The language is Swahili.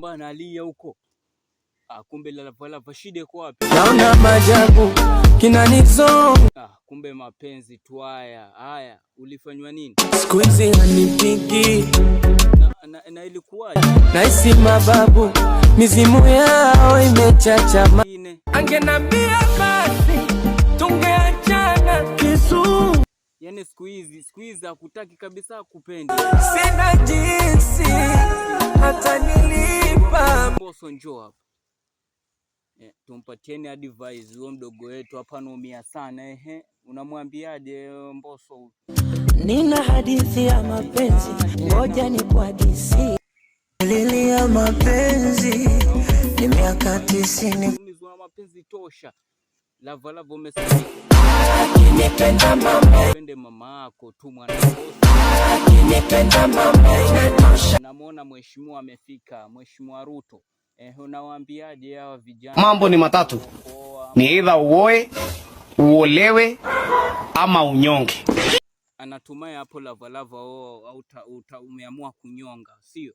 bana alia huko. Kumbe Lavalava shida iko wapi? Naona majabu kinanizo. Kumbe mapenzi tu haya. Haya, ulifanywa nini? Siku hizi hanipigi. Na ilikuwaje? Naisi mababu mizimu yao imechacha. Angenambia basi tungeachana kisu. Yaani siku hizi hakutaki kabisa kupendi. Sina jinsi hata nilipa. Mbosso njoo hapa. Tumpatieni advice huyo mdogo wetu hapa anaumia sana. Unamwambiaje Mbosso? Nina hadithi ya mapenzi, ngoja nikuhadithie. Lilia mapenzi ni miaka 90. Umizwa mapenzi tosha. Lavalava umesema nipenda mama, pende mama yako tu mwana Mbosso. Nipenda mama inatosha. Namuona mheshimiwa amefika, Mheshimiwa Ruto. Unawaambiaje hawa vijana? Mambo ni matatu. Ni either uoe, uolewe ama unyonge. Anatumai hapo Lavalava umeamua kunyonga, sio?